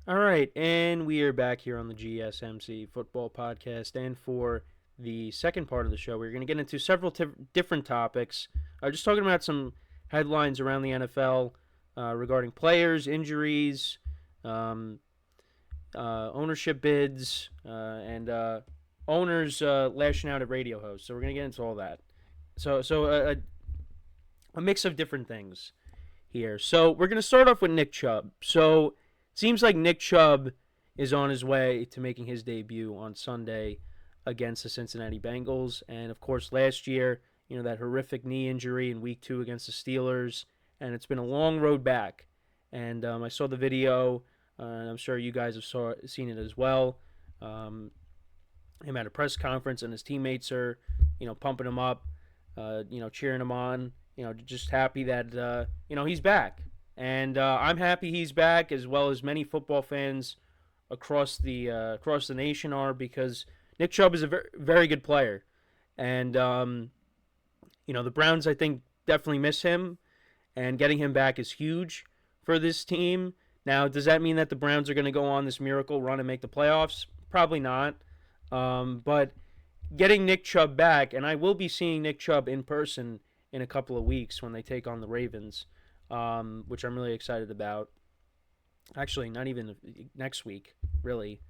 All right, and we are back here on the GSMC football podcast. And for the second part of the show, we're going to get into several different topics. Just talking about some headlines around the NFL regarding players, injuries, um, ownership bids, and owners lashing out at radio hosts. So we're going to get into all that. So a mix of different things here. So we're going to start off with Nick Chubb. So it seems like Nick Chubb is on his way to making his debut on Sunday against the Cincinnati Bengals. And of course, last year, that horrific knee injury in week 2 against the Steelers. And it's been a long road back. And I saw the video, and I'm sure you guys have seen it as well. Him at a press conference, and his teammates are, pumping him up, cheering him on, just happy that, he's back. And I'm happy he's back, as well as many football fans across the nation are, because Nick Chubb is a very, very good player. And, the Browns, I think, definitely miss him, and getting him back is huge for this team. Now, does that mean that the Browns are going to go on this miracle run and make the playoffs? Probably not. But getting Nick Chubb back, and I will be seeing Nick Chubb in person in a couple of weeks when they take on the Ravens, which I'm really excited about. Actually, not even next week, really.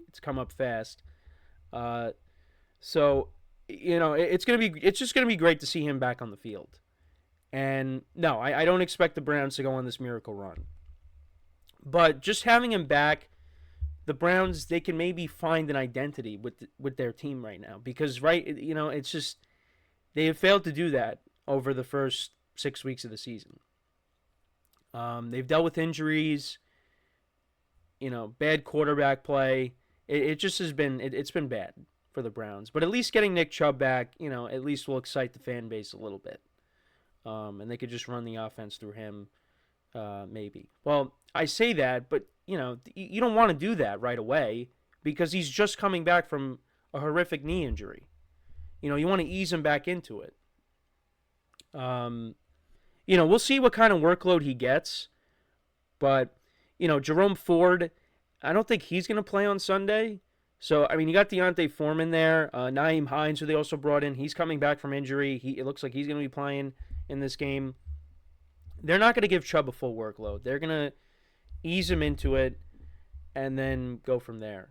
It's come up fast. So, it's just gonna be great to see him back on the field. And no, I don't expect the Browns to go on this miracle run. But just having him back, the Browns, they can maybe find an identity with their team right now, because it's just they have failed to do that over the first 6 weeks of the season. They've dealt with injuries, bad quarterback play. It just has been it's been bad for the Browns. But at least getting Nick Chubb back, at least will excite the fan base a little bit, and they could just run the offense through him, maybe. Well, I say that, but you don't want to do that right away, because he's just coming back from a horrific knee injury. You want to ease him back into it. We'll see what kind of workload he gets. But, Jerome Ford, I don't think he's going to play on Sunday. So, you got Deontay Foreman there. Nyheim Hines, who they also brought in, he's coming back from injury. It looks like he's going to be playing in this game. They're not going to give Chubb a full workload. They're going to ease him into it and then go from there.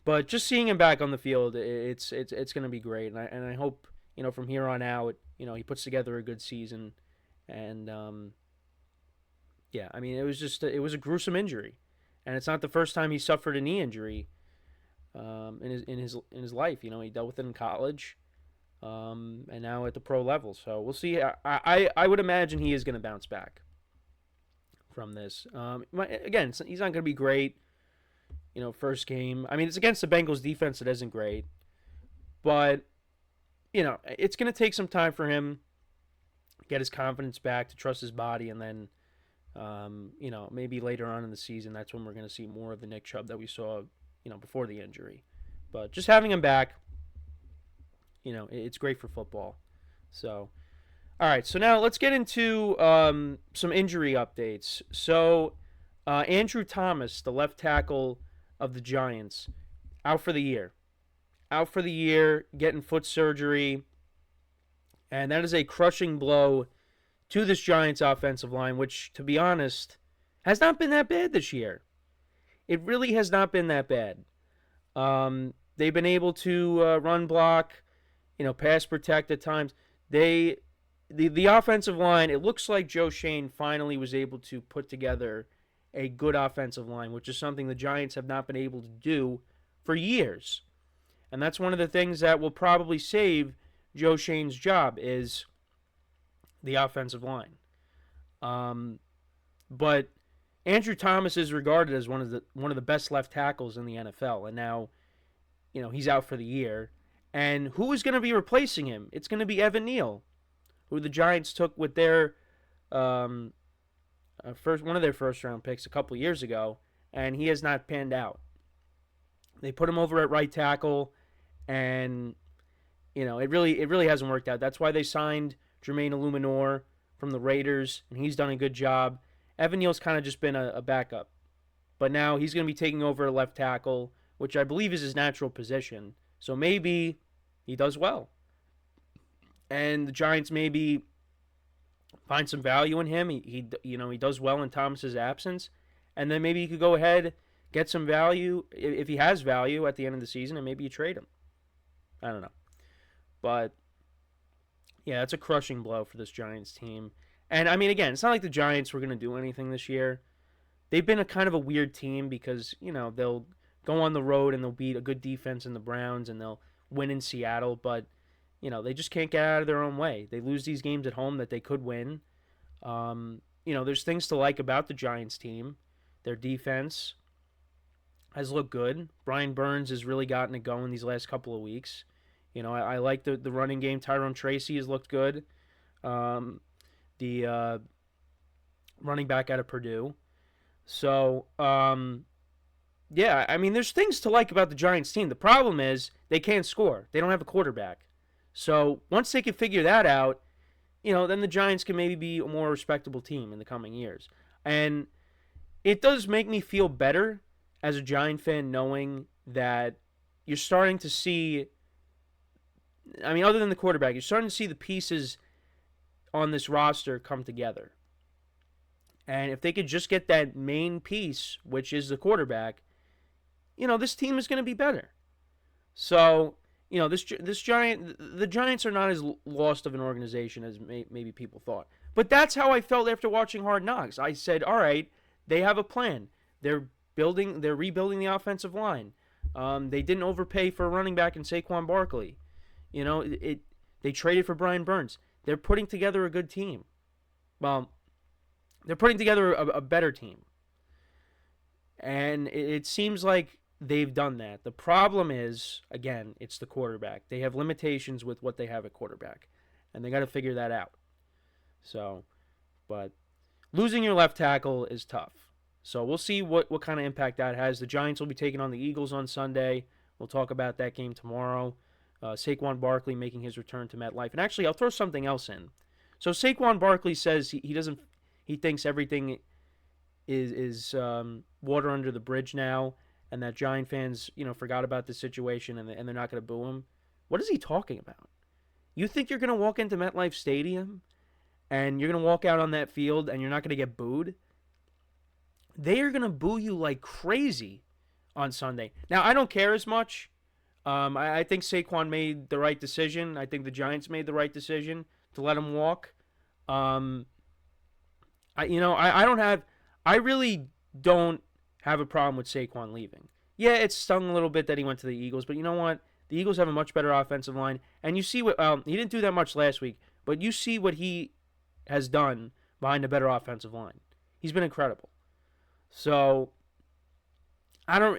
But just seeing him back on the field, it's going to be great. And I hope, from here on out, he puts together a good season. And, it was a gruesome injury. And it's not the first time he suffered a knee injury in his life. He dealt with it in college, and now at the pro level. So we'll see. I would imagine he is going to bounce back from this. Again, he's not going to be great, first game. It's against the Bengals defense that isn't great. But, it's going to take some time for him to get his confidence back, to trust his body, and then, maybe later on in the season, that's when we're going to see more of the Nick Chubb that we saw, before the injury. But just having him back, it's great for football. So, all right, so now let's get into some injury updates. So, Andrew Thomas, the left tackle of the Giants, out for the year. Out for the year, getting foot surgery. And that is a crushing blow to this Giants offensive line, which, to be honest, has not been that bad this year. It really has not been that bad. They've been able to run block, pass protect at times. The offensive line, it looks like Joe Shane finally was able to put together a good offensive line, which is something the Giants have not been able to do for years. And that's one of the things that will probably save Joe Shane's job, is the offensive line. But Andrew Thomas is regarded as one of the best left tackles in the NFL, and now, he's out for the year. And who is going to be replacing him? It's going to be Evan Neal, who the Giants took with their one of their first round picks a couple years ago, and he has not panned out. They put him over at right tackle, and it really hasn't worked out. That's why they signed Jermaine Illuminor from the Raiders, and he's done a good job. Evan Neal's kind of just been a backup. But now he's going to be taking over left tackle, which I believe is his natural position. So maybe he does well. And the Giants maybe find some value in him. He does well in Thomas's absence. And then maybe you could go ahead, get some value if he has value at the end of the season, and maybe you trade him. I don't know. But yeah, it's a crushing blow for this Giants team. And I mean, again, it's not like the Giants were going to do anything this year. They've been a kind of a weird team because, they'll go on the road and they'll beat a good defense in the Browns and they'll win in Seattle, but they just can't get out of their own way. They lose these games at home that they could win. There's things to like about the Giants team. Their defense has looked good. Brian Burns has really gotten it going these last couple of weeks. I like the running game. Tyrone Tracy has looked good. The running back out of Purdue. So, yeah, I mean, there's things to like about the Giants team. The problem is they can't score. They don't have a quarterback. So once they can figure that out, then the Giants can maybe be a more respectable team in the coming years. And it does make me feel better as a Giant fan knowing that you're starting to see, I mean, other than the quarterback, you're starting to see the pieces on this roster come together. And if they could just get that main piece, which is the quarterback, this team is going to be better. So, the Giants are not as lost of an organization as maybe people thought. But that's how I felt after watching Hard Knocks. I said, all right, they have a plan. They're rebuilding the offensive line. They didn't overpay for a running back in Saquon Barkley. They traded for Brian Burns. They're putting together a good team. Well, they're putting together a better team. And it seems like they've done that. The problem is, again, it's the quarterback. They have limitations with what they have at quarterback. And they got to figure that out. So, but losing your left tackle is tough. So we'll see what kind of impact that has. The Giants will be taking on the Eagles on Sunday. We'll talk about that game tomorrow. Saquon Barkley making his return to MetLife. And actually, I'll throw something else in. So Saquon Barkley says he thinks everything is water under the bridge now, and that Giant fans, forgot about the situation and they're not going to boo him. What is he talking about? You think you're going to walk into MetLife Stadium and you're going to walk out on that field and you're not going to get booed? They are going to boo you like crazy on Sunday. Now, I don't care as much. I think Saquon made the right decision. I think the Giants made the right decision to let him walk. I really don't have a problem with Saquon leaving. Yeah, it stung a little bit that he went to the Eagles, but you know what? The Eagles have a much better offensive line, and you see what he didn't do that much last week, but you see what he has done behind a better offensive line. He's been incredible. So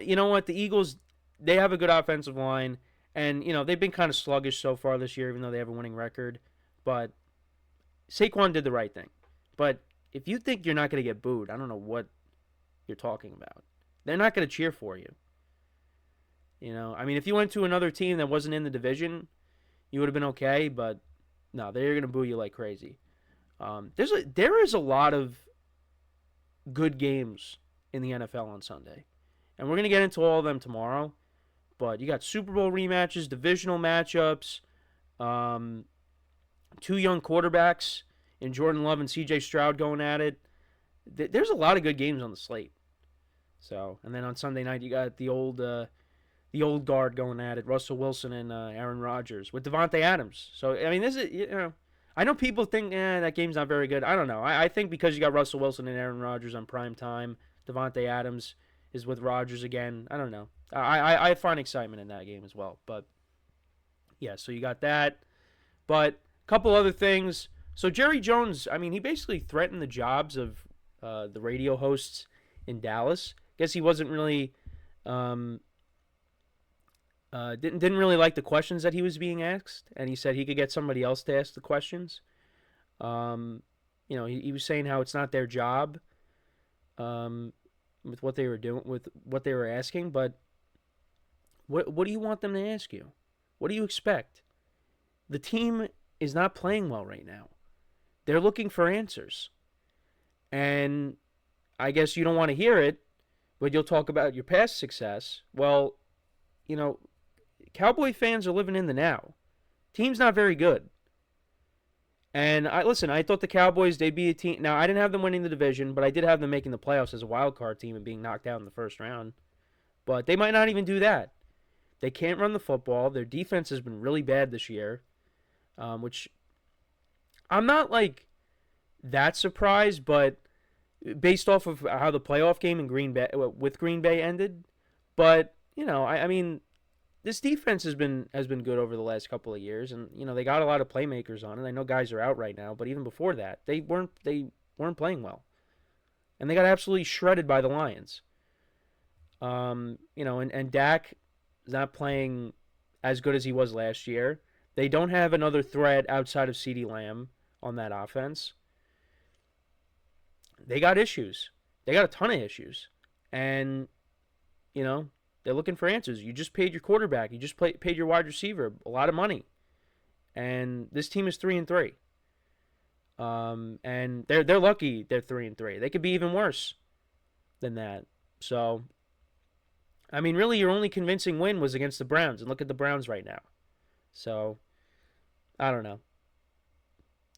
you know what? The Eagles, they have a good offensive line, and they've been kind of sluggish so far this year, even though they have a winning record. But Saquon did the right thing. But if you think you're not going to get booed, I don't know what you're talking about. They're not going to cheer for you. I mean, if you went to another team that wasn't in the division, you would have been okay. But no, they're going to boo you like crazy. There is a lot of good games in the NFL on Sunday, and we're going to get into all of them tomorrow. But you got Super Bowl rematches, divisional matchups, two young quarterbacks in Jordan Love and C.J. Stroud going at it. There's a lot of good games on the slate. So, and then on Sunday night you got the old guard going at it, Russell Wilson and Aaron Rodgers with Devontae Adams. So, I mean, this is I know people think that game's not very good. I don't know. I think because you got Russell Wilson and Aaron Rodgers on prime time, Devontae Adams is with Rodgers again. I don't know. I find excitement in that game as well. But yeah, so you got that. But a couple other things. So Jerry Jones, I mean, he basically threatened the jobs of the radio hosts in Dallas. Guess he wasn't really didn't really like the questions that he was being asked, and he said he could get somebody else to ask the questions. He was saying how it's not their job with what they were doing, with what they were asking. But what do you want them to ask you? What do you expect? The team is not playing well right now. They're looking for answers. And I guess you don't want to hear it, but you'll talk about your past success. Well, you know, Cowboy fans are living in the now. Team's not very good. And I thought the Cowboys, they'd be a team. Now, I didn't have them winning the division, but I did have them making the playoffs as a wild card team and being knocked out in the first round. But they might not even do that. They can't run the football. Their defense has been really bad this year, which I'm not like that surprised, but based off of how the playoff game in Green Bay with Green Bay ended. But I mean, this defense has been good over the last couple of years, and they got a lot of playmakers on it. I know guys are out right now, but even before that, they weren't playing well, and they got absolutely shredded by the Lions. And Dak is not playing as good as he was last year. They don't have another threat outside of CeeDee Lamb on that offense. They got issues. They got a ton of issues, and you know they're looking for answers. You just paid your quarterback. You just paid your wide receiver a lot of money, and this team is 3-3. And they're lucky they're 3-3. They could be even worse than that. So, I mean, really, your only convincing win was against the Browns, and look at the Browns right now. So, I don't know.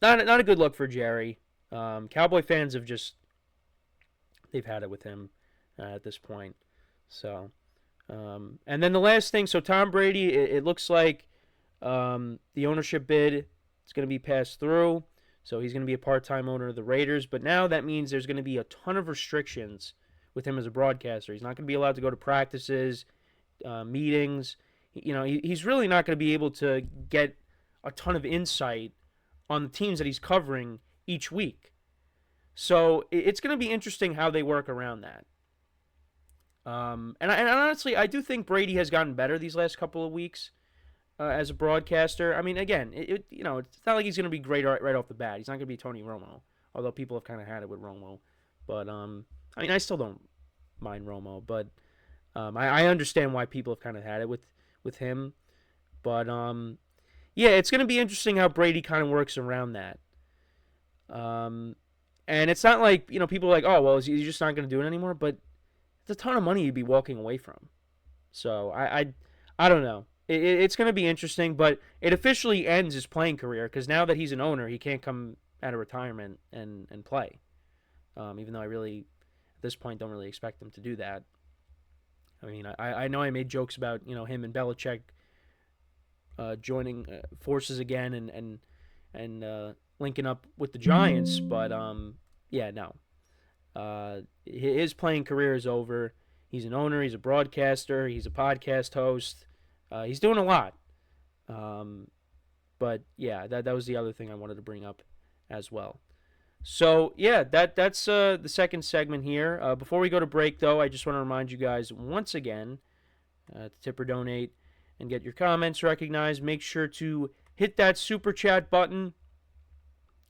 Not a good look for Jerry. Cowboy fans they've had it with him at this point. So, and then the last thing, so Tom Brady, it looks like the ownership bid is going to be passed through. So he's going to be a part-time owner of the Raiders. But now that means there's going to be a ton of restrictions with him as a broadcaster. He's not going to be allowed to go to practices, meetings. He's really not going to be able to get a ton of insight on the teams that he's covering each week. So it's going to be interesting how they work around that. And honestly, I do think Brady has gotten better these last couple of weeks as a broadcaster. I mean, again, it's not like he's going to be great right off the bat. He's not going to be Tony Romo, although people have kind of had it with Romo. But I mean, I still don't mind Romo, but I understand why people have kind of had it with him. But yeah, it's going to be interesting how Brady kind of works around that. And it's not like people are like, oh well, he's just not going to do it anymore. But it's a ton of money you'd be walking away from. So I don't know. It's going to be interesting, but it officially ends his playing career because now that he's an owner, he can't come out of retirement and play. Even though I really, at this point, don't really expect him to do that. I mean, I know I made jokes about him and Belichick joining forces again and linking up with the Giants, but yeah, no. His playing career is over. He's an owner. He's a broadcaster. He's a podcast host. He's doing a lot. But yeah, that was the other thing I wanted to bring up as well. So yeah, that's the second segment here. Before we go to break, though, I just want to remind you guys once again to tip or donate and get your comments recognized. Make sure to hit that super chat button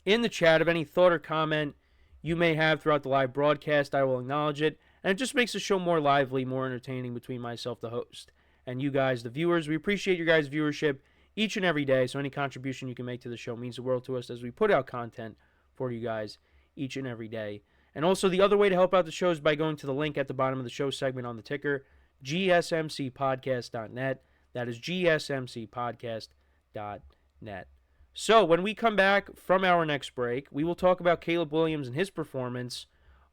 in the chat of any thought or comment you may have throughout the live broadcast. I will acknowledge it, and it just makes the show more lively, more entertaining between myself, the host, and you guys, the viewers. We appreciate your guys' viewership each and every day, so any contribution you can make to the show means the world to us as we put out content for you guys each and every day. And also, the other way to help out the show is by going to the link at the bottom of the show segment on the ticker, GSMCPodcast.net. That is GSMCPodcast.net. So, when we come back from our next break, we will talk about Caleb Williams and his performance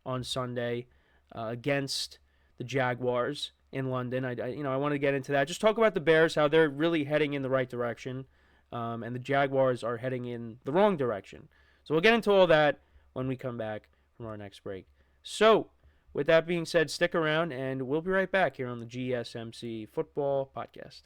on Sunday against the Jaguars in London. I want to get into that. Just talk about the Bears, how they're really heading in the right direction, and the Jaguars are heading in the wrong direction. So we'll get into all that when we come back from our next break. So, with that being said, stick around, and we'll be right back here on the GSMC Football Podcast.